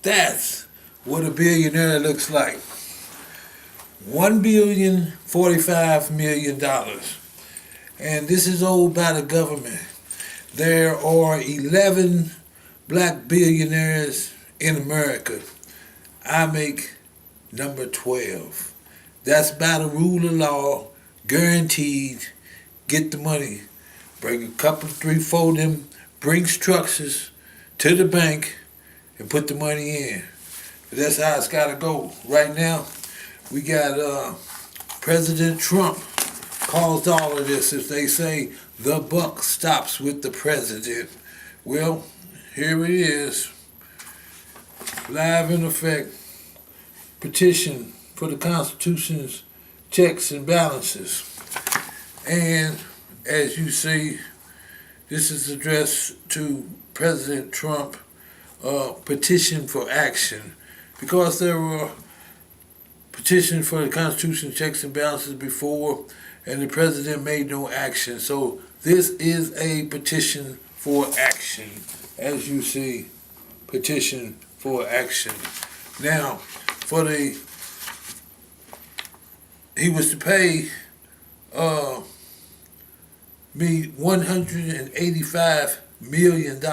That's what a billionaire looks like. $1,045,000,000. And this is owned by the government. There are 11 black billionaires in America. I make number 12. That's by the rule of law, guaranteed. Get the money. Bring a couple, 3, 4 of them, bring structures to the bank and put the money in. But that's how it's got to go. Right now, we got President Trump caused all of this. If they say the buck stops with the president, well, here it is, live in effect, petition for the Constitution's checks and balances. And as you see, this is addressed to President Trump, petition for action, because there were petitions for the Constitution checks and balances before, and the president made no action. So this is a petition for action, as you see, petition for action. Now, he was to pay me $185 million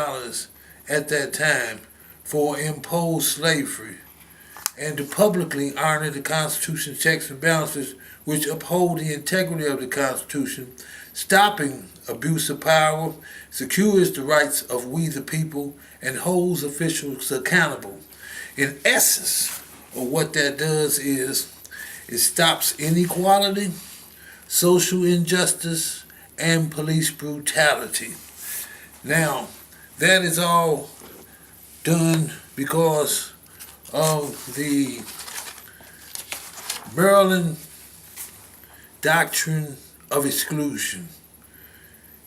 at that time for imposed slavery, and to publicly honor the Constitution's checks and balances, which uphold the integrity of the Constitution, stopping abuse of power, secures the rights of we the people, and holds officials accountable. In essence, what that does is it stops inequality, social injustice, and police brutality. Now, that is all done because of the Maryland doctrine of exclusion.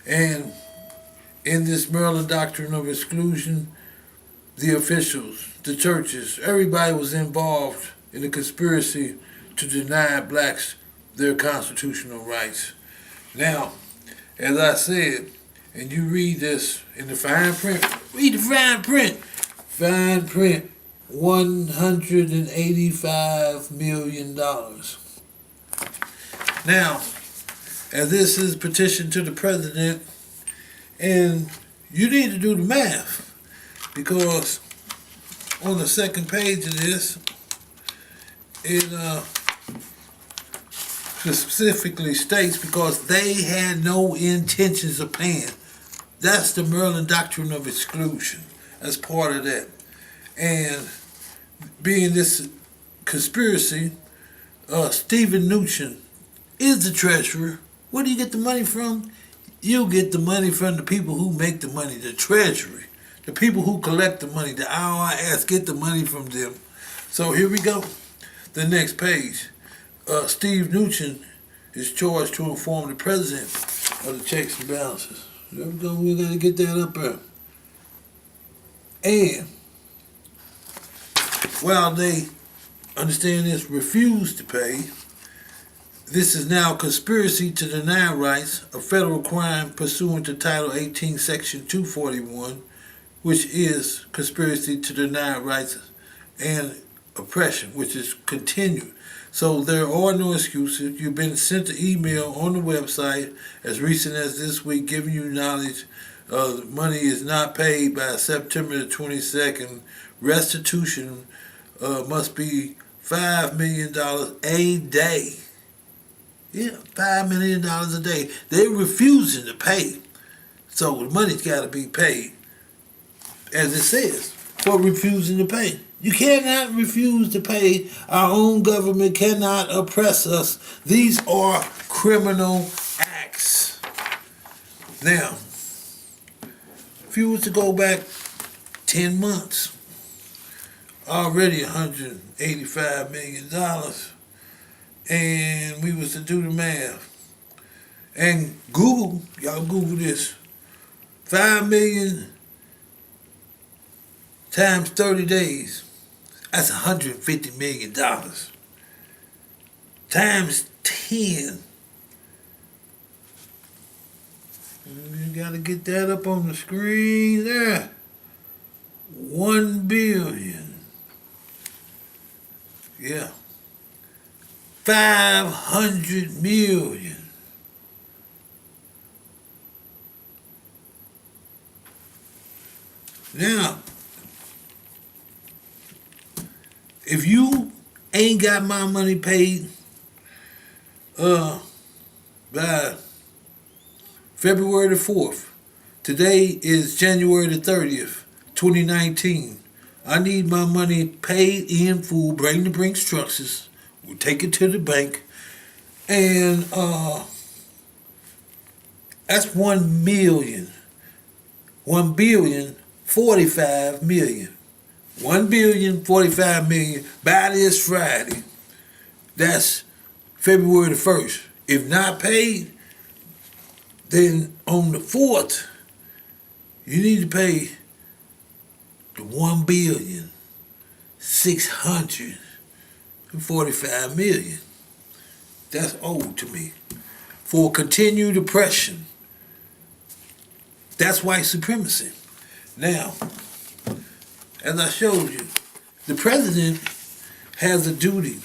And in this Maryland doctrine of exclusion, the officials, the churches, everybody was involved in a conspiracy to deny blacks their constitutional rights. Now, as I said, and you read this in the fine print, read the fine print. Fine print, $185 million. Now, as this is petition to the president, and you need to do the math, because on the second page of this, it specifically states because they had no intentions of paying. That's the Maryland doctrine of exclusion. That's part of that. And being this conspiracy, Stephen Mnuchin is the treasurer. Where do you get the money from? You get the money from the people who make the money, the treasury. The people who collect the money, the IRS, get the money from them. So here we go. The next page. Steve Mnuchin is charged to inform the president of the checks and balances. There we go. We're going to get that up there. And while they understand this, refuse to pay, this is now conspiracy to deny rights, a federal crime pursuant to Title 18, Section 241, which is conspiracy to deny rights and oppression, which is continued. So there are no excuses. You've been sent an email on the website as recent as this week giving you knowledge. Money is not paid by September the 22nd. Restitution must be $5 million a day. Yeah, $5 million a day. They're refusing to pay. So the money's got to be paid, as it says, for refusing to pay. You cannot refuse to pay. Our own government cannot oppress us. These are criminal acts. Now, if you were to go back 10 months, already $185 million, and we was to do the math. And Google, y'all Google this, 5 million times 30 days, that's $150 million. Times 10. You gotta get that up on the screen there. $1 billion Yeah. 500 million. Now, if you ain't got my money paid by February the 4th, today is January the 30th, 2019. I need my money paid in full. Bring the Brinks structures. We'll take it to the bank. And that's 1 million. 1,045,000,000. 1,045,000,000 by this Friday. That's February the 1st. If not paid, then on the 4th, you need to pay the 1,645,000,000. That's owed to me for continued oppression. That's white supremacy. Now, as I showed you, the president has a duty,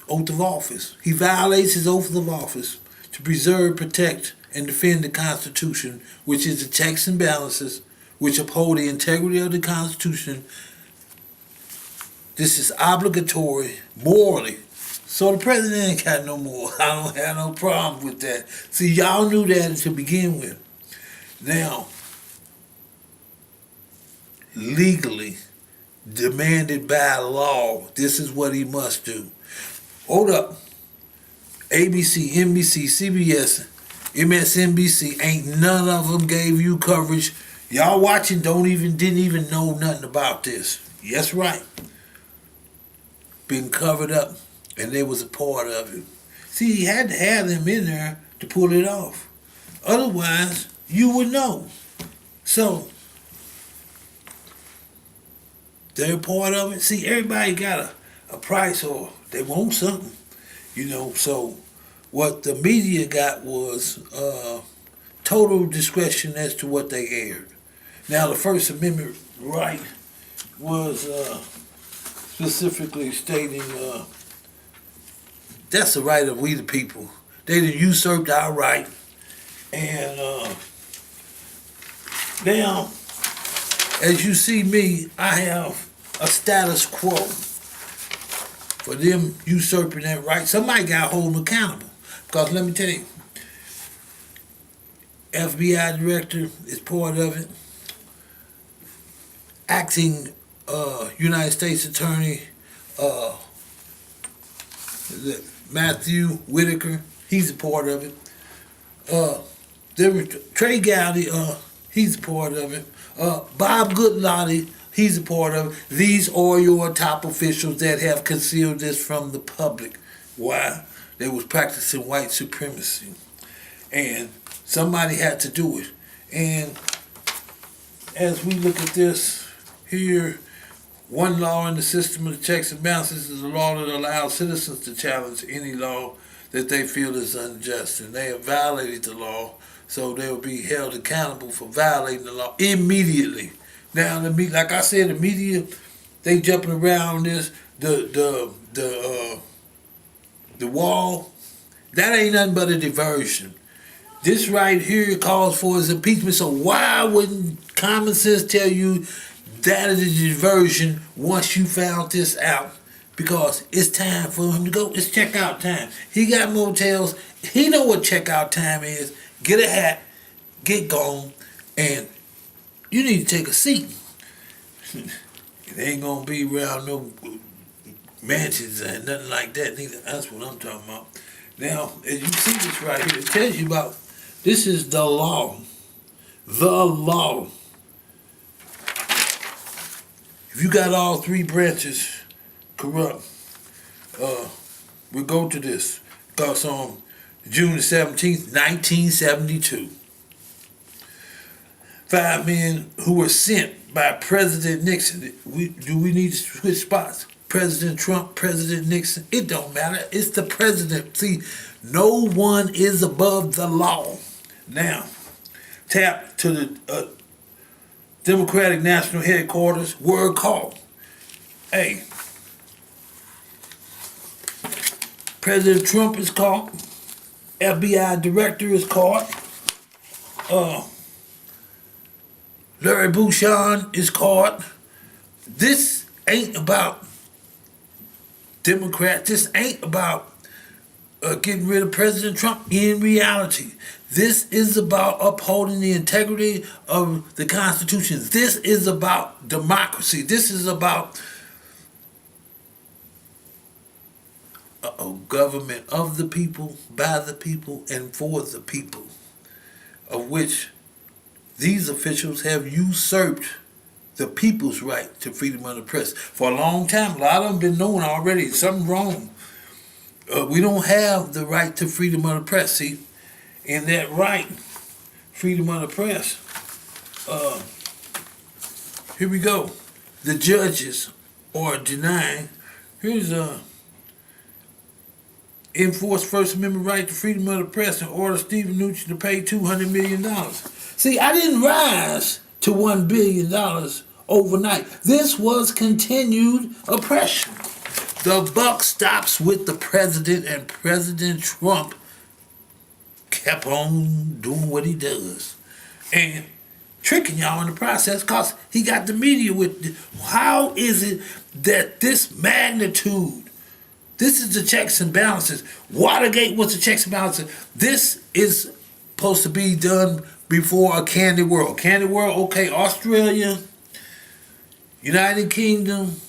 oath of office. He violates his oath of office to preserve, protect, and defend the Constitution, which is the checks and balances which uphold the integrity of the Constitution. This is obligatory morally. So the president ain't got no more. I don't have no problem with that. See, y'all knew that to begin with. Now, legally demanded by law, this is what he must do. Hold up. ABC, NBC, CBS, MSNBC, ain't none of them gave you coverage. Y'all watching didn't even know nothing about this. Yes, right. Been covered up, and they was a part of it. See, he had to have them in there to pull it off. Otherwise, you would know. So, they're part of it. See, everybody got a price or they want something, So, what the media got was total discretion as to what they aired. Now, the First Amendment right was specifically stating that's the right of we the people. They done usurped our right. And now, as you see me, I have a status quo for them usurping that right. Somebody got to hold them accountable. Because let me tell you, FBI director is part of it. Acting United States Attorney Matthew Whitaker, he's a part of it. Trey Gowdy, he's a part of it. Bob Goodlotty, he's a part of it. These are your top officials that have concealed this from the public. Why? They was practicing white supremacy. And somebody had to do it. And as we look at this here, one law in the system of the checks and balances is a law that allows citizens to challenge any law that they feel is unjust. And they have violated the law, so they will be held accountable for violating the law immediately. Now, like I said, the media, they jumping around this, the wall, that ain't nothing but a diversion. This right here calls for his impeachment, so why wouldn't common sense tell you that is a diversion once you found this out? Because it's time for him to go. It's checkout time. He got motels. He know what checkout time is. Get a hat, get gone, and you need to take a seat. It ain't gonna be around no mansions and nothing like that neither. That's what I'm talking about. Now, as you see this right here, it tells you about, this is the law. The law. If you got all three branches corrupt, we'll go to this. Because on June the 17th, 1972, 5 men who were sent by President Nixon. Do we need to switch spots? President Trump, President Nixon, it don't matter. It's the president. See, no one is above the law. Now, tap to the Democratic National Headquarters, word call. Hey, President Trump is caught. FBI director is caught. Larry Bouchon is caught. This ain't about Democrats. This ain't about getting rid of President Trump in reality. This is about upholding the integrity of the Constitution. This is about democracy. This is about a government of the people, by the people, and for the people, of which these officials have usurped the people's right to freedom of the press. For a long time, a lot of them been knowing already something wrong. We don't have the right to freedom of the press. See, in that right, freedom of the press, here we go. The judges are denying, here's enforce First Amendment right to freedom of the press and order Stephen Mnuchin to pay $200 million. See, I didn't rise to $1 billion overnight. This was continued oppression. The buck stops with the president, and President Trump kept on doing what he does. And tricking y'all in the process because he got the media with, how is it that this magnitude, this is the checks and balances. Watergate was the checks and balances. This is supposed to be done before a candid world. Candid world, okay, Australia, United Kingdom,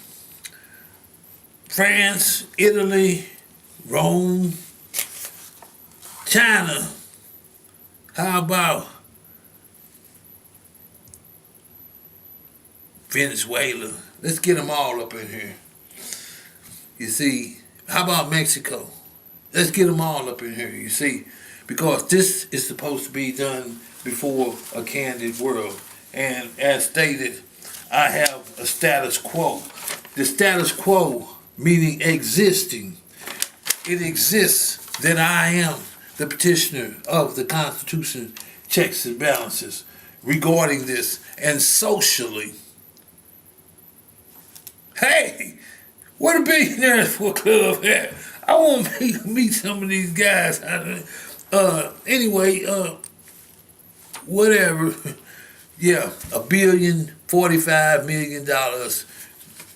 France, Italy, Rome, China. How about Venezuela? Let's get them all up in here. You see, how about Mexico? Let's get them all up in here, you see. Because this is supposed to be done before a candid world. And as stated, I have a status quo. The status quo meaning existing. It exists that I am the petitioner of the Constitution, checks and balances regarding this. And socially, hey, where the Billionaires for Club at? I want to meet some of these guys. Anyway, whatever. Yeah, $1.045 billion.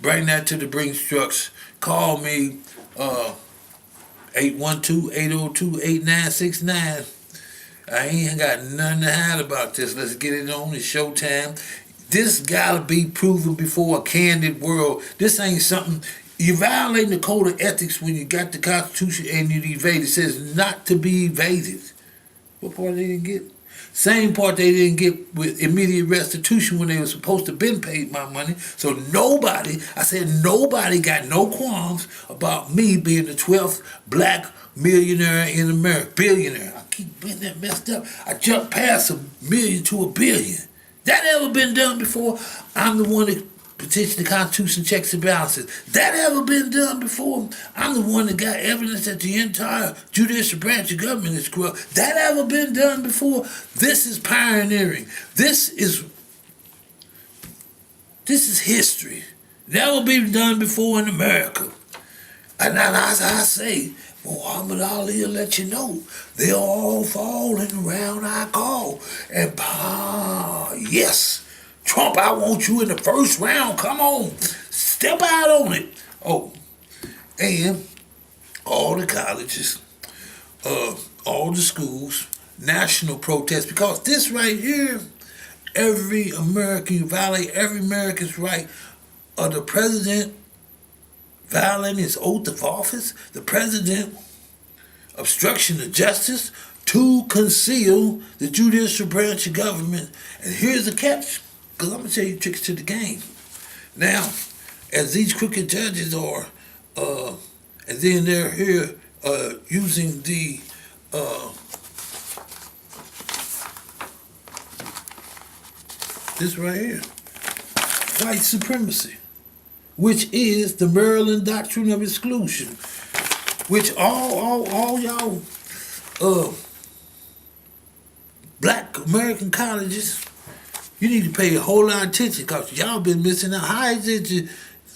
Bring that to the Brinks trucks. Call me 812-802-8969. I ain't got nothing to hide about this. Let's get it on. It's showtime. This gotta be proven before a candid world. This ain't something. You're violating the code of ethics when you got the Constitution and you evade. It says not to be evaded. What part they didn't get? Same part they didn't get with immediate restitution when they were supposed to been paid my money. So nobody got no qualms about me being the 12th black millionaire in America. Billionaire. I keep getting that messed up. I jumped past $1 million to $1 billion. That ever been done before? I'm the one that petitioned the Constitution, checks and balances. That ever been done before? I'm the one that got evidence that the entire Judicial Branch of government is corrupt. That ever been done before? This is pioneering. This is history. Never been done before in America. And as I say, Muhammad Ali will let you know, they're all falling around our call. And yes, Trump, I want you in the first round. Come on, step out on it. Oh, and all the colleges, all the schools, national protest, because this right here, every American violate every American's right of the president violating his oath of office, the president obstruction of justice to conceal the judicial branch of government. And here's the catch, because I'm going to tell you tricks to the game. Now, as these crooked judges are, and then they're here using the this right here, white supremacy, which is the Maryland doctrine of exclusion, which all y'all black American colleges, you need to pay a whole lot of attention because y'all been missing out. How is it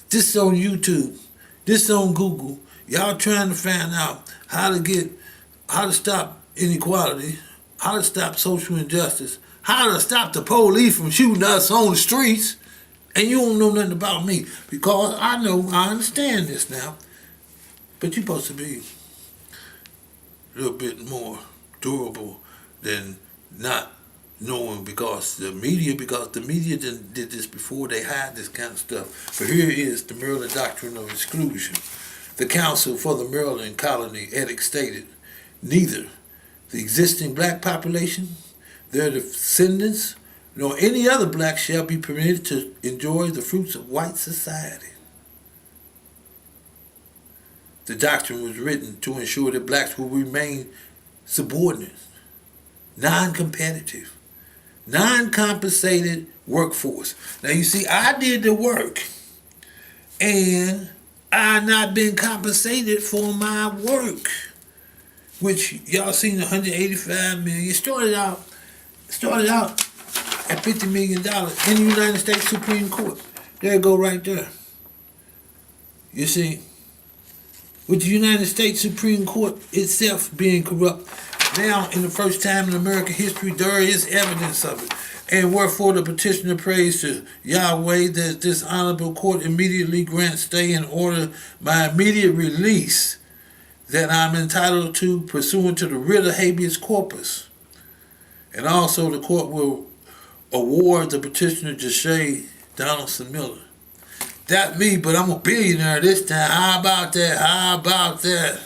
this on YouTube, this on Google, Y'all trying to find out how to stop inequality, how to stop social injustice, how to stop the police from shooting us on the streets, and you don't know nothing about me. Because I understand this now, but you're supposed to be a little bit more durable than not knowing because the media did this before. They hide this kind of stuff. But here is the Maryland Doctrine of Exclusion. The Council for the Maryland Colony Ethics stated, neither the existing black population, their descendants, nor any other black shall be permitted to enjoy the fruits of white society. The doctrine was written to ensure that blacks will remain subordinate, non-competitive, non-compensated workforce. Now you see, I did the work, and I not been compensated for my work, which y'all seen 185 million. Started out at $50 million in the United States Supreme Court. There it go right there. You see, with the United States Supreme Court itself being corrupt, now in the first time in American history, there is evidence of it. And wherefore the petitioner prays to Yahweh that this honorable court immediately grant stay and order my immediate release that I'm entitled to pursuant to the writ of habeas corpus. And also the court will award the petitioner Jesha Miller. That's me, but I'm a billionaire this time. How about that?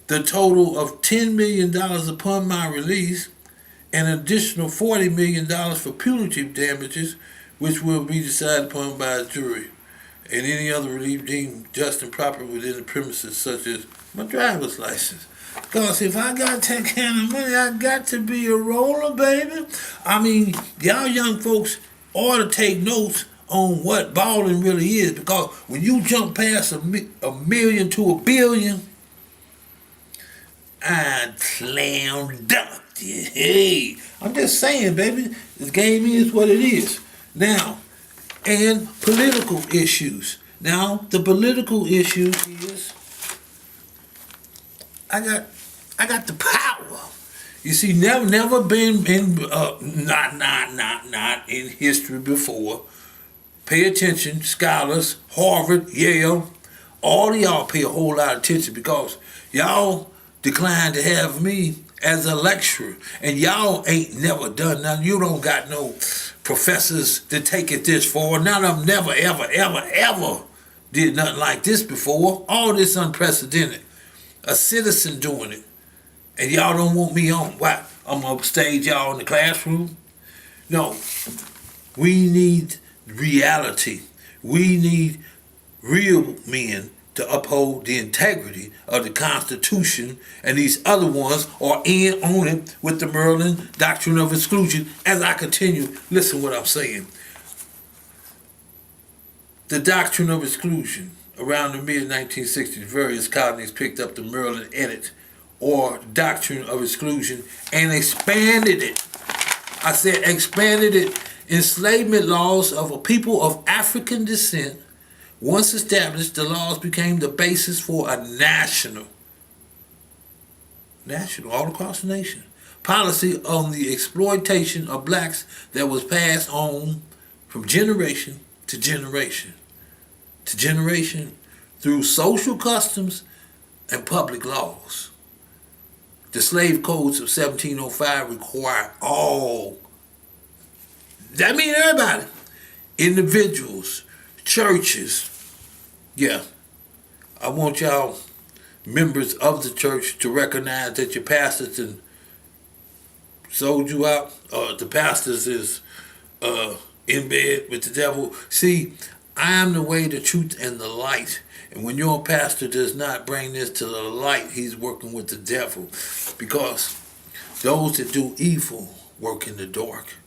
The total of $10 million upon my release, an additional $40 million for punitive damages, which will be decided upon by a jury, and any other relief deemed just and proper within the premises, such as my driver's license. Because if I got that kind of money, I got to be a roller, baby. I mean, y'all young folks ought to take notes on what balling really is, because when you jump past a million to a billion, I slam dunk. Hey, I'm just saying, baby, this game is what it is. Now, and political issues. Now, the political issue is I got the power. You see, never been in not in history before. Pay attention, scholars, Harvard, Yale, all of y'all pay a whole lot of attention, because y'all declined to have me as a lecturer, and y'all ain't never done nothing. You don't got no professors to take it this far. None of them never, ever did nothing like this before. All this unprecedented. A citizen doing it. And y'all don't want me on. What? I'm gonna stage y'all in the classroom? No. We need reality. We need real men to uphold the integrity of the Constitution, and these other ones are in on it with the Maryland Doctrine of Exclusion. As I continue, listen what I'm saying. The Doctrine of Exclusion. Around the mid-1960s, various colonies picked up the Maryland Edict, or Doctrine of Exclusion, and expanded it. I said expanded it. Enslavement laws of a people of African descent. Once established, the laws became the basis for a national, all across the nation, policy on the exploitation of blacks that was passed on from generation to generation through social customs and public laws. The slave codes of 1705 require all, that means everybody, individuals, churches. Yeah, I want y'all members of the church to recognize that your pastors and sold you out. The pastors is in bed with the devil. See, I am the way, the truth, and the light. And when your pastor does not bring this to the light, he's working with the devil. Because those that do evil work in the dark.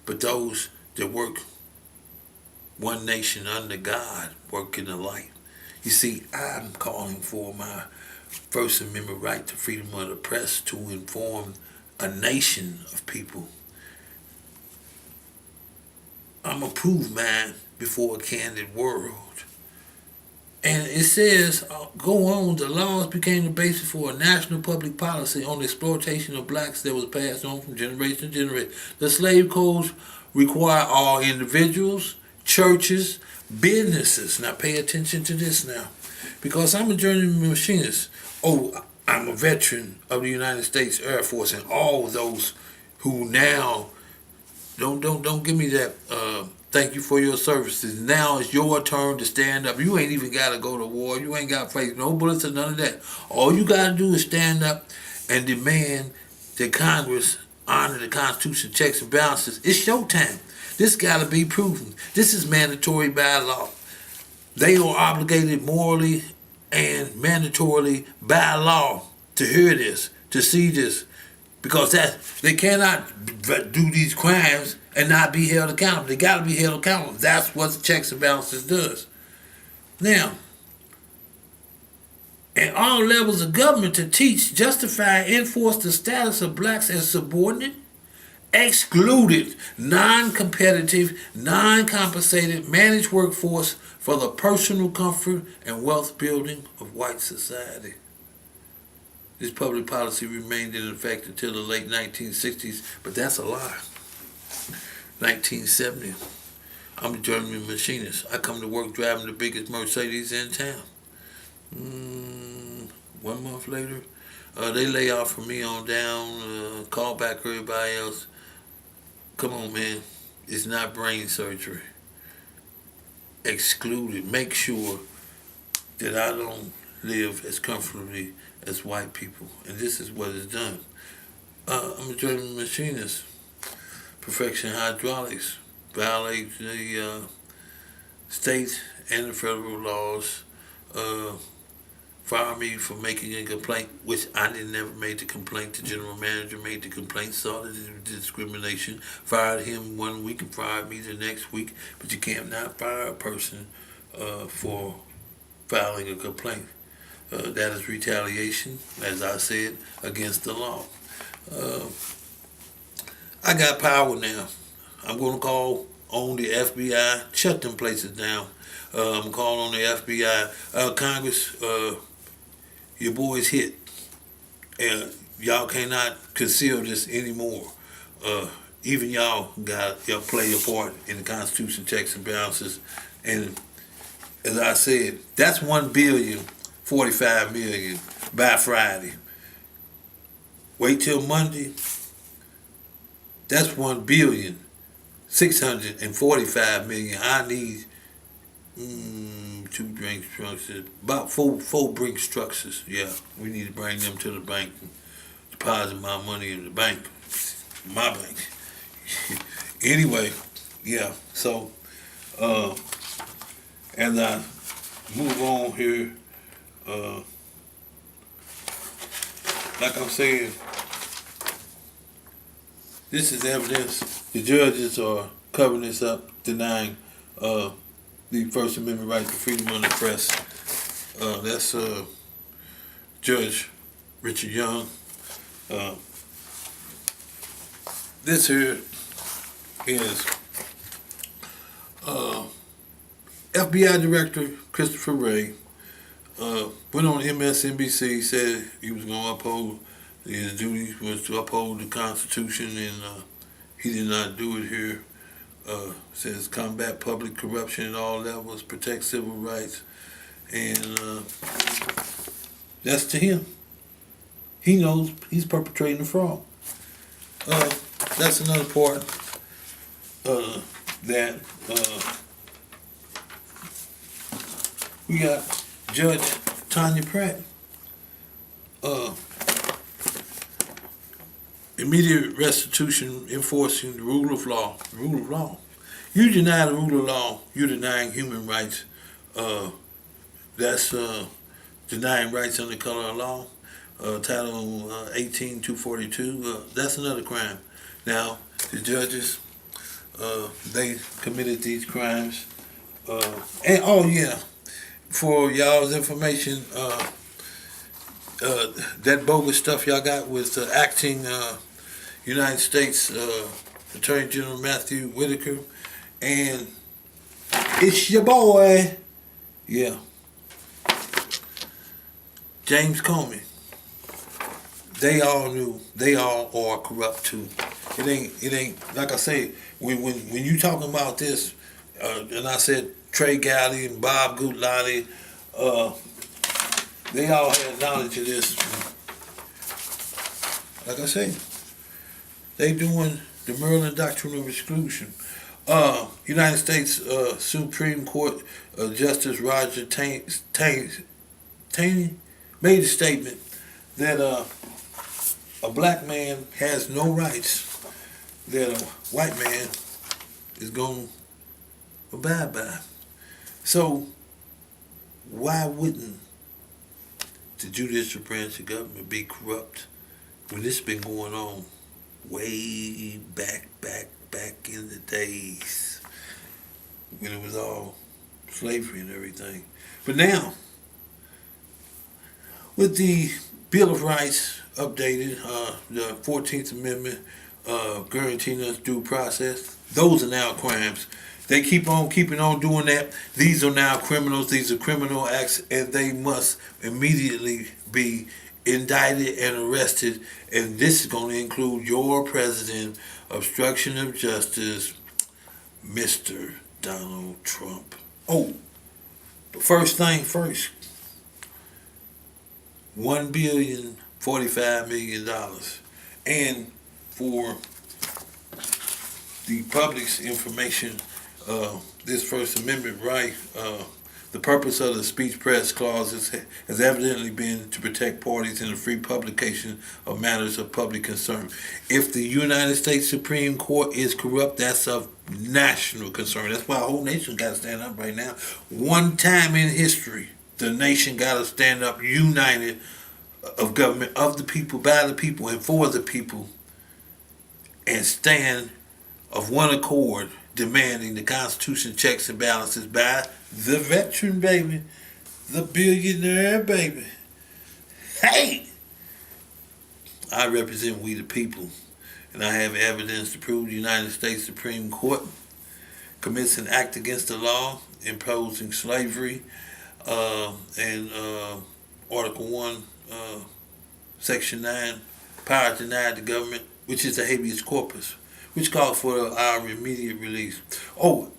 But those that work one nation under God work in the light. You see, I'm calling for my First Amendment right to freedom of the press to inform a nation of people. I'm going to prove mine before a candid world. And it says, go on, the laws became the basis for a national public policy on the exploitation of blacks that was passed on from generation to generation. The slave codes require all individuals, churches, businesses. Now pay attention to this now. Because I'm a journeyman machinist. Oh, I'm a veteran of the United States Air Force, and all those who now don't give me that thank you for your services. Now it's your turn to stand up. You ain't even gotta go to war. You ain't gotta face no bullets or none of that. All you gotta do is stand up and demand that Congress honor the Constitution, checks and balances. It's showtime. This gotta be proven. This is mandatory by law. They are obligated morally and mandatorily by law to hear this, to see this, because they cannot do these crimes and not be held accountable. They got to be held accountable. That's what checks and balances does. Now, in all levels of government, to teach, justify, enforce the status of blacks as subordinate, excluded, non-competitive, non-compensated, managed workforce for the personal comfort and wealth building of white society. This public policy remained in effect until the late 1960s, but that's a lie. 1970, I'm a journeyman machinist. I come to work driving the biggest Mercedes in town. 1 month later, they lay off from me on down, call back everybody else. Come on, man, it's not brain surgery. Excluded. Make sure that I don't live as comfortably as white people. And this is what is done. I'm a journeyman machinist. Perfection hydraulics violates the state and the federal laws. Fire me for making a complaint, which I never made the complaint. The general manager made the complaint, saw the discrimination, fired him 1 week and fired me the next week. But you can't not fire a person for filing a complaint. That is retaliation, as I said, against the law. I got power now. I'm going to call on the FBI, shut them places down. I'm calling on the FBI. Congress, your boys hit. Y'all cannot conceal this anymore. Even y'all play a part in the Constitution, checks and balances. And as I said, that's 1,045,000,000 by Friday. Wait till Monday. That's 1,645,000,000. I need 2 drink structures, about four brink structures. Yeah, we need to bring them to the bank and deposit my money in the bank, my bank. Anyway, yeah. So, as I move on here, like I'm saying, this is evidence. The judges are covering this up, denying the First Amendment right to freedom of the press. That's Judge Richard Young. This here is FBI Director Christopher Wray. Went on MSNBC, said he was going to uphold, his duty was to uphold the Constitution, and he did not do it here. Says combat public corruption at all levels, protect civil rights, and that's to him. He knows he's perpetrating a fraud. That's another part that we got Judge Tanya Pratt. Immediate restitution enforcing the rule of law. Rule of law. You deny the rule of law, you're denying human rights. That's denying rights under color of law. Title 18-242. That's another crime. Now, the judges, they committed these crimes. And oh yeah, for y'all's information, that bogus stuff y'all got with acting United States Attorney General Matthew Whitaker, and it's your boy. Yeah, James Comey, they all knew, they all are corrupt too. It ain't like I say, when you talking about this, and I said Trey Gowdy and Bob Gutlotti, they all had knowledge of this. Like I say, they doing the Maryland Doctrine of Exclusion. United States Supreme Court Justice Roger Taney made a statement that a black man has no rights that a white man is going to abide by. So why wouldn't the judicial branch of government be corrupt when this been going on way back in the days when it was all slavery and everything? But now, with the Bill of Rights updated, the 14th Amendment guaranteeing us due process, those are now crimes. They keep on keeping on doing that. These are now criminals. These are criminal acts, and they must immediately be indicted and arrested. And this is going to include your president, obstruction of justice, Mr. Donald Trump. Oh, but first thing first, $1,045,000,000, and for the public's information, this First Amendment right, the purpose of the speech press clause has evidently been to protect parties in the free publication of matters of public concern. If the United States Supreme Court is corrupt, that's of national concern. That's why the whole nation got to stand up right now. One time in history, the nation got to stand up united of government, of the people, by the people, and for the people, and stand of one accord, demanding the Constitution checks and balances by the veteran, baby, the billionaire, baby. Hey! I represent we the people, and I have evidence to prove the United States Supreme Court commits an act against the law, imposing slavery, and Article 1, Section 9, power denied the government, which is the habeas corpus, which calls for our immediate release. Oh,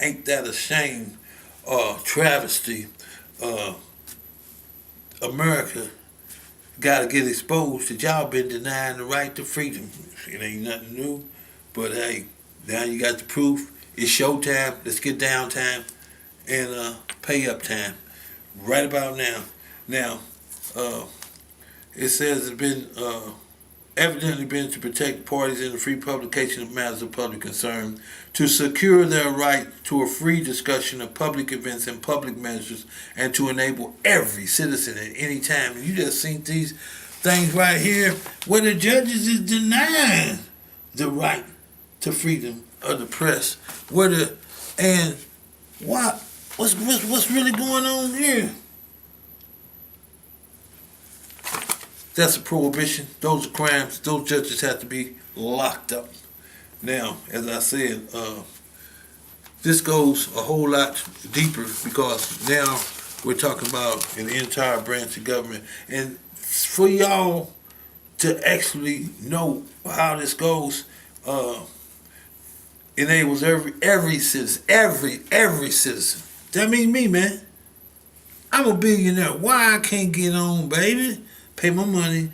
ain't that a shame, travesty? America got to get exposed that y'all been denying the right to freedom. It ain't nothing new, but hey, now you got the proof. It's showtime. Let's get down time and pay up time. Right about now. Now, it says it's been evidently been to protect parties in the free publication of matters of public concern, to secure their right to a free discussion of public events and public measures, and to enable every citizen at any time. And you just seen these things right here where the judges is denying the right to freedom of the press. And what's really going on here? That's a prohibition. Those are crimes. Those judges have to be locked up. Now, as I said, this goes a whole lot deeper because now we're talking about an entire branch of government. And for y'all to actually know how this goes, enables every citizen, every citizen. That means me, man. I'm a billionaire. Why I can't get on, baby? Pay my money,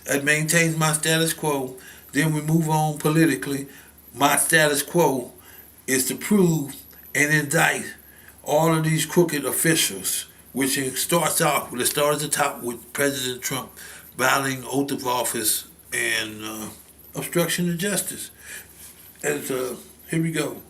it maintains my status quo, then we move on politically. My status quo is to prove and indict all of these crooked officials, which starts off, let's start at the top with President Trump violating oath of office and obstruction of justice. And here we go.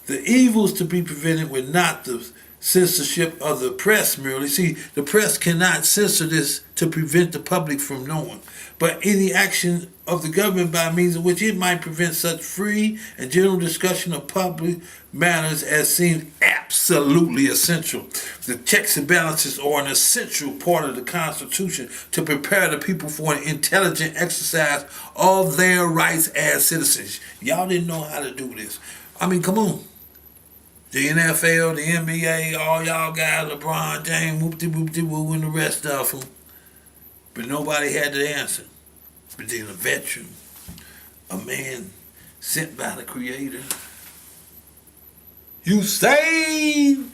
The evils to be prevented were not the censorship of the press merely. See, the press cannot censor this to prevent the public from knowing, but any action of the government by means of which it might prevent such free and general discussion of public matters as seem absolutely essential. The checks and balances are an essential part of the Constitution to prepare the people for an intelligent exercise of their rights as citizens. Y'all didn't know how to do this. I mean, come on. The NFL, the NBA, all y'all guys, LeBron James, whoop-de-whoop-de-woo, and the rest of them. but nobody had the answer. But then a veteran, a man sent by the Creator, you saved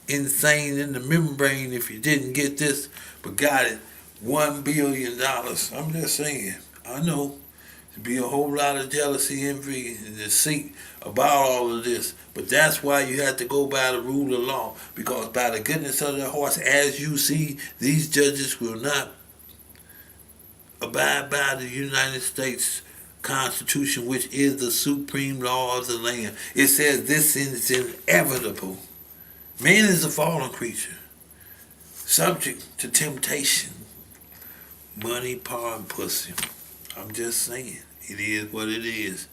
insane in the membrane if you didn't get this, but got it. $1 billion. I'm just saying. I know there'd be a whole lot of jealousy, envy, and deceit about all of this. But that's why you have to go by the rule of law. Because by the goodness of their hearts, as you see, these judges will not abide by the United States Constitution, which is the supreme law of the land. It says this is inevitable. Man is a fallen creature, subject to temptation, money, power, and pussy. I'm just saying, it is what it is.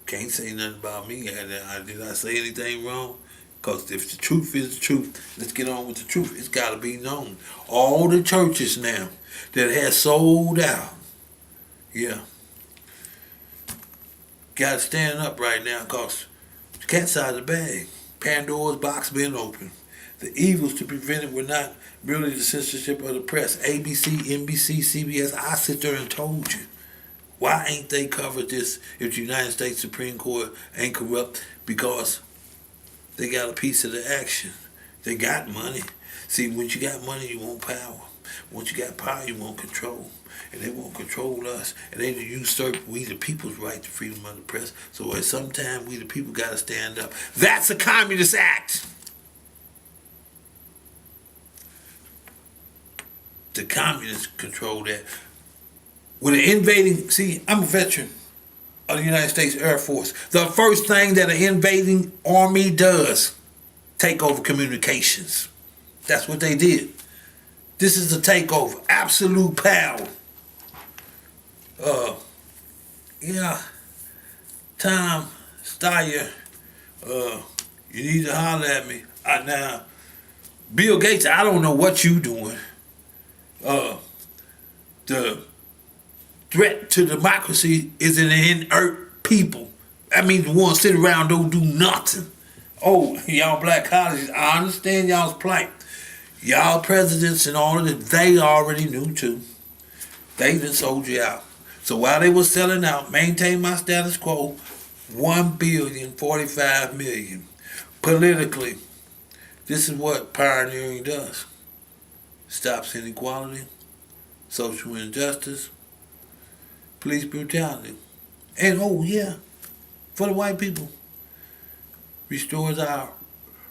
Can't say nothing about me. Did I say anything wrong? Because if the truth is the truth, let's get on with the truth. It's got to be known. All the churches now that has sold out, yeah, got to stand up right now because the cat's out of the bag. Pandora's box been open. The evils to prevent it were not merely the censorship of the press. ABC, NBC, CBS, I sit there and told you. Why ain't they covered this if the United States Supreme Court ain't corrupt? Because they got a piece of the action. They got money. See, when you got money, you want power. Once you got power, you want control. And they won't control us. And they usurp we the people's right to freedom of the press. So at some time, we the people got to stand up. That's a communist act. The communists control that. When an invading, see, I'm a veteran of the United States Air Force. The first thing that an invading army does, take over communications. That's what they did. This is a takeover. Absolute power. Tom Steyer, you need to holler at me. Now, Bill Gates, I don't know what you doing. The threat to democracy is an inert people. That means the ones sit around don't do nothing. Oh, y'all black colleges, I understand y'all's plight. Y'all presidents and all of this, they already knew too. They done sold you out. So while they were selling out, maintain my status quo, $1,045,000,000. Politically, this is what pioneering does. Stops inequality, social injustice, police brutality. And oh yeah, for the white people, restores our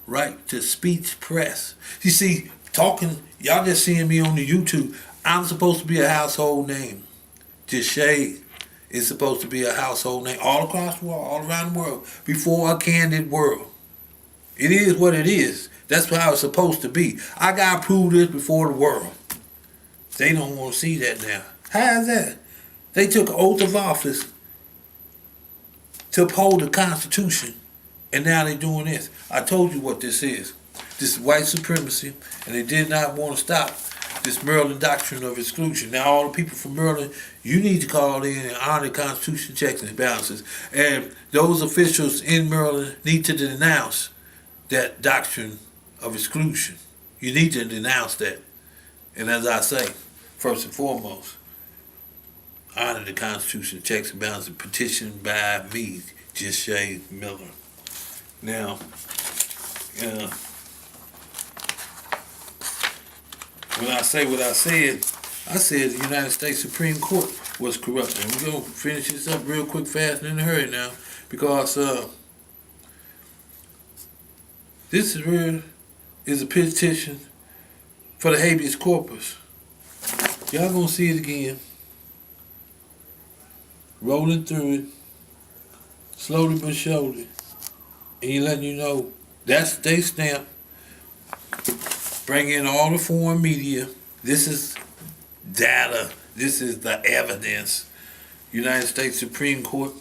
right to speech press. You see, talking, y'all just seeing me on the YouTube, I'm supposed to be a household name. Jesha is supposed to be a household name all across the world, all around the world, before a candid world. It is what it is. That's how it's supposed to be. I got to prove this before the world. They don't want to see that now. How is that? They took an oath of office to uphold the Constitution, and now they're doing this. I told you what this is. This is white supremacy, and they did not want to stop this Maryland doctrine of exclusion. Now, all the people from Maryland, you need to call in and honor the Constitution checks and balances. And those officials in Maryland need to denounce that doctrine of exclusion. You need to denounce that. And as I say, first and foremost, honor the Constitution checks and balances petitioned by me, Jesha Miller. Now, when I say what I said the United States Supreme Court was corrupt. And we're going to finish this up real quick, fast, and in a hurry now, because this is a petition for the habeas corpus. Y'all going to see it again. Rolling through it, slowly but surely. And he letting you know that's they stamp. Bring in all the foreign media. This is data. This is the evidence. United States Supreme Court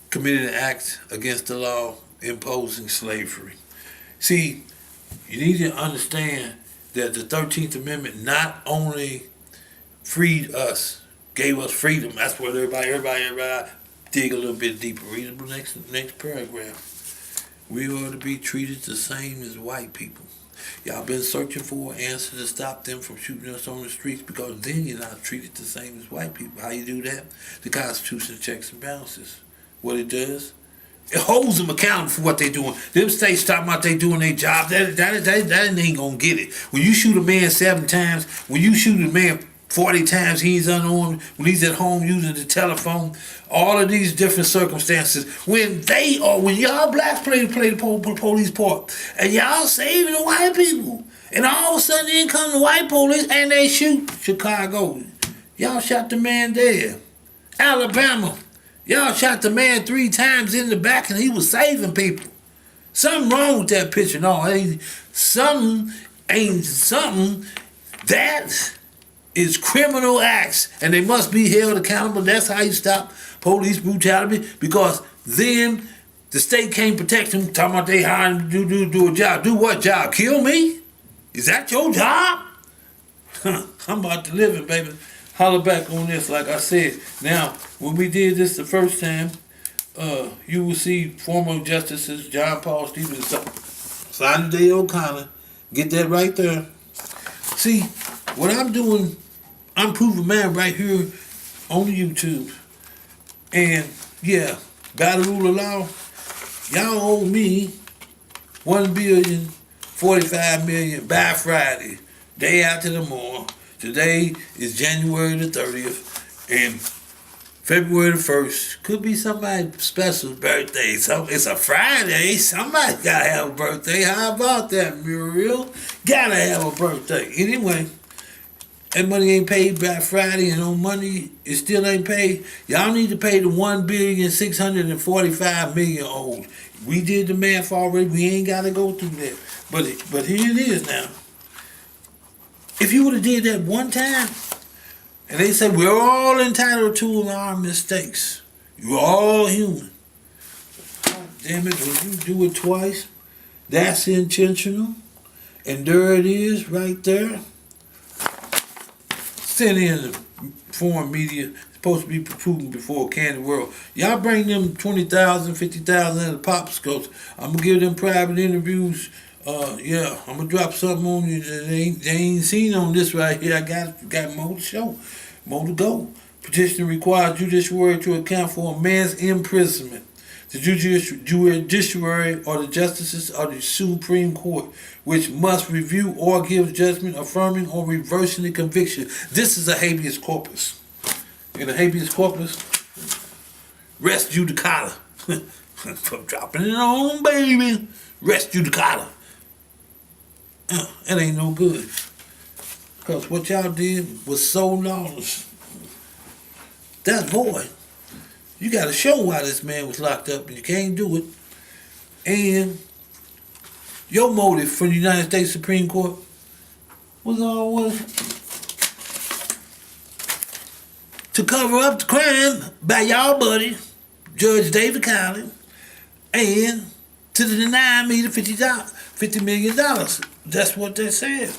committed an act against the law imposing slavery. See, you need to understand that the 13th Amendment not only freed us, gave us freedom. That's what everybody dig a little bit deeper. Read the next paragraph. We ought to be treated the same as white people. Y'all been searching for an answer to stop them from shooting us on the streets, because then you're not treated the same as white people. How you do that? The Constitution checks and balances. What it does, it holds them accountable for what they doing. Them states talking about they doing their job. That ain't gonna get it. When you shoot a man 7 times, when you shoot a man 40 times, he's unarmed, when he's at home using the telephone, all of these different circumstances. When y'all blacks play the police part, and y'all saving the white people, and all of a sudden in come the white police and they shoot. Chicago, y'all shot the man dead. Alabama, y'all shot the man 3 times in the back and he was saving people. Something wrong with that picture. No, something that is criminal acts, and they must be held accountable. That's how you stop police brutality, because then the state can't protect them. Talking about they hiring to do a job. Do what job? Kill me? Is that your job? I'm about to live it, baby. Holler back on this, like I said. Now, when we did this the first time, you will see former justices John Paul Stevens, Sonny Day O'Connor. Get that right there. See, what I'm doing, I'm proving man right here on YouTube. And yeah, by the rule of law, y'all owe me $1,045,000,000 by Friday, day after tomorrow. Today is January the 30th, and February the 1st could be somebody's special birthday. So it's a Friday. Somebody gotta have a birthday. How about that, Muriel? Gotta have a birthday. Anyway, that money ain't paid by Friday, and on Monday it still ain't paid. Y'all need to pay the $1,645,000,000 owed. We did the math already. We ain't gotta go through that. But here it is now. If you would have did that one time, and they said we're all entitled to our mistakes. You're all human. God damn it, when you do it twice, that's intentional. And there it is right there. Sent in the foreign media, supposed to be proven before a candid world. Y'all bring them 20,000, 50,000 at the popsicles. I'm going to give them private interviews. Yeah, I'm gonna drop something on you that they ain't seen on this right here. I got more to show, more to go. Petition requires judiciary to account for a man's imprisonment. The judiciary or the justices of the Supreme Court, which must review or give judgment affirming or reversing the conviction. This is a habeas corpus. In a habeas corpus, res judicata. I'm dropping it on, baby. Res judicata. It ain't no good. Because what y'all did was so lawless. That's void. You got to show why this man was locked up, and you can't do it. And your motive for the United States Supreme Court was always to cover up the crime by y'all buddy, Judge David Cowley, and to deny me the $50 million. That's what they said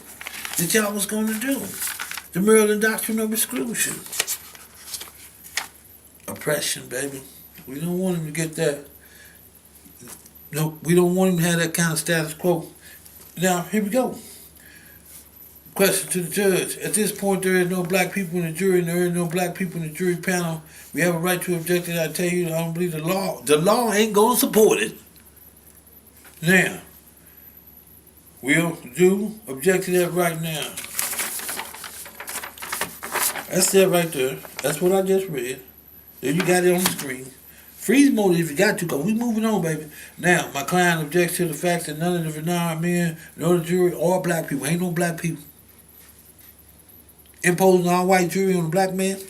that y'all was going to do. The Maryland Doctrine of Exclusion. Oppression, baby. We don't want him to get that. No, we don't want him to have that kind of status quo. Now, here we go. Question to the judge. At this point, there is no black people in the jury, and there is no black people in the jury panel. We have a right to object, and I tell you, I don't believe the law ain't going to support it. Now, we'll object to that right now. That's it right there. That's what I just read. There you got it on the screen. Freeze mode if you got to, because we moving on, baby. Now, my client objects to the fact that none of the Billionaire men, nor the jury, or black people. Ain't no black people. Imposing all white jury on a black man.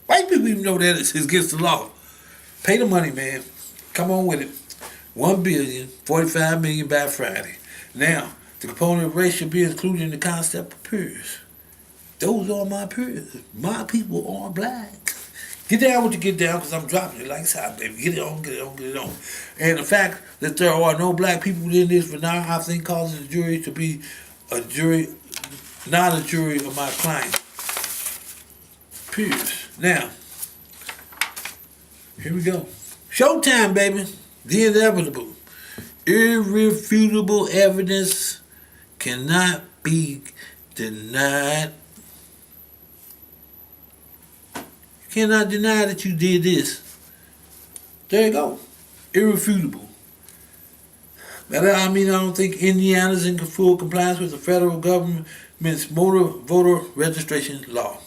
White people even know that it's against the law. Pay the money, man. Come on with it. $1,045,000,000 by Friday. Now, the component of race should be included in the concept of peers. Those are my peers. My people are black. Get down what you get down, because I'm dropping it like it's hot, baby. Get it on, get it on, get it on. And the fact that there are no black people in this for now, I think causes the jury to be a jury, not a jury of my client. Peers. Now, here we go. Showtime, baby. The inevitable. Irrefutable evidence cannot be denied. You cannot deny that you did this. There you go. Irrefutable. But I mean, I don't think Indiana's in full compliance with the federal government's motor voter registration law.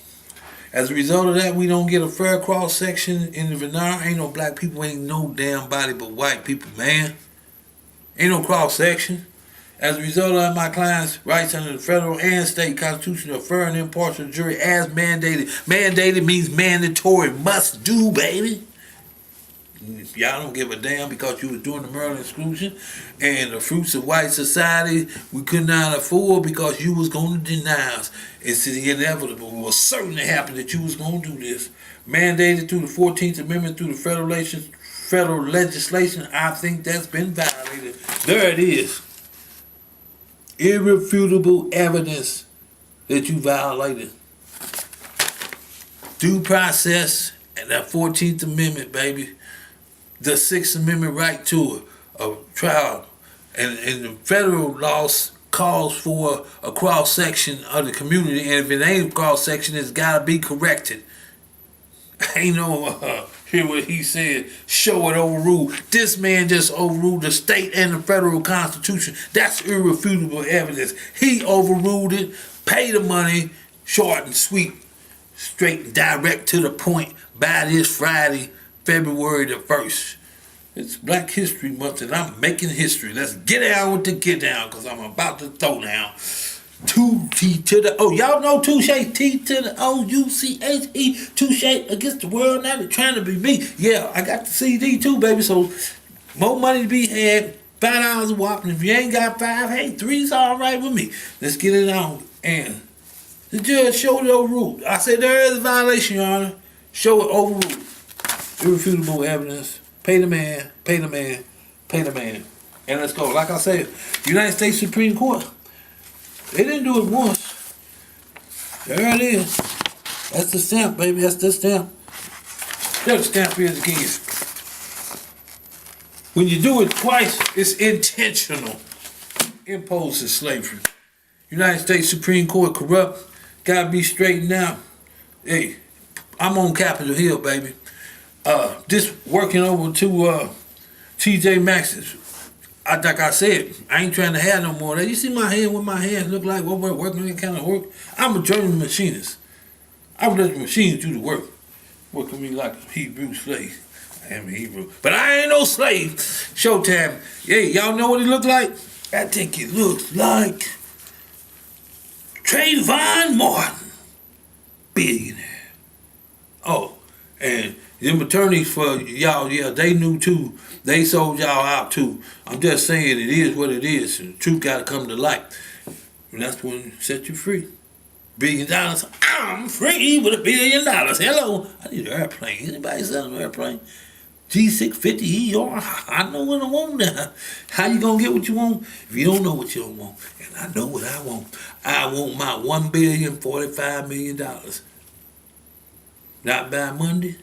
As a result of that, we don't get a fair cross-section in the veneer. Ain't no black people, ain't no damn body but white people, man. Ain't no cross-section. As a result of my client's rights under the federal and state constitution, a fair and impartial jury as mandated. Mandated means mandatory, must do, baby. Y'all don't give a damn because you was doing the Maryland exclusion and the fruits of white society we could not afford because you was going to deny us. It's the inevitable. It was certain to happen that you was going to do this. Mandated through the 14th Amendment through the federal legislation, I think that's been violated. There it is. Irrefutable evidence that you violated. Due process and that 14th Amendment, baby. The 6th Amendment right to a trial. And the federal law calls for a cross-section of the community, and if it ain't a cross-section, it's got to be corrected. Ain't no, hear what he said, show it overruled. This man just overruled the state and the federal constitution. That's irrefutable evidence. He overruled it, pay the money, short and sweet, straight and direct to the point by this Friday, February the 1st. It's Black History Month and I'm making history. Let's get down with the get down because I'm about to throw down. 2 T to the O. Y'all know Touche, T to the O-U-C-H-E. Touche against the world. Now they're trying to be me. Yeah, I got the CD too, baby. So more money to be had. $5 a whop. And if you ain't got 5, hey, 3's all right with me. Let's get it on. And the judge showed it overruled. I said there is a violation, Your Honor. Show it overruled. Irrefutable evidence. Pay the man, pay the man, pay the man. And let's go. Like I said, United States Supreme Court. They didn't do it once. There it is. That's the stamp, baby. That's the stamp. There the stamp is again. When you do it twice, it's intentional. Imposes slavery. United States Supreme Court corrupt. Gotta be straightened out. Hey, I'm on Capitol Hill, baby. Just working over to TJ Maxx's. Like I said, I ain't trying to have no more of that. You see my hand, what my hands look like, what we're working, that kind of work? I'm a journeyman machinist. I would let the machines do the work. Working me like a Hebrew slave. I am a Hebrew. But I ain't no slave. Showtime. Hey, y'all know what it look like? I think it looks like Trayvon Martin. Billionaire. Oh, and them attorneys for y'all, yeah, they knew too. They sold y'all out too. I'm just saying it is what it is. And the truth got to come to light. And that's when it set you free. $1 billion. I'm free with $1 billion. Hello. I need an airplane. Anybody selling an airplane? G650ER. I know what I want now. How you going to get what you want if you don't know what you don't want? And I know what I want. I want my $1,045 million. Not by Monday.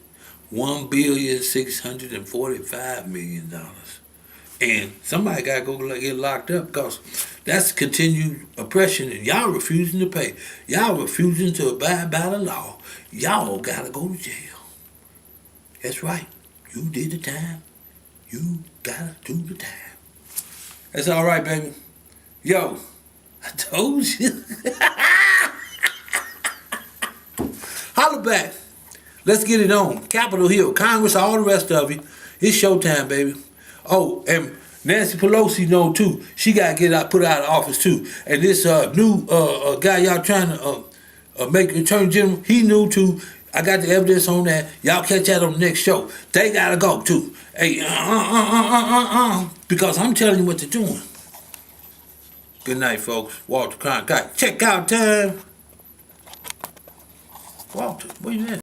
$1,645 million. And somebody got to go get locked up because that's continued oppression and y'all refusing to pay. Y'all refusing to abide by the law. Y'all got to go to jail. That's right. You did the time. You got to do the time. That's all right, baby. Yo, I told you. Holla back. Let's get it on. Capitol Hill, Congress, all the rest of you. It's showtime, baby. Oh, and Nancy Pelosi know too. She got to get out, put out of office too. And this new guy y'all trying to make Attorney General, he knew too. I got the evidence on that. Y'all catch that on the next show. They got to go too. Hey, because I'm telling you what they're doing. Good night, folks. Walter Cronkite. Check out time. Walter, where you at?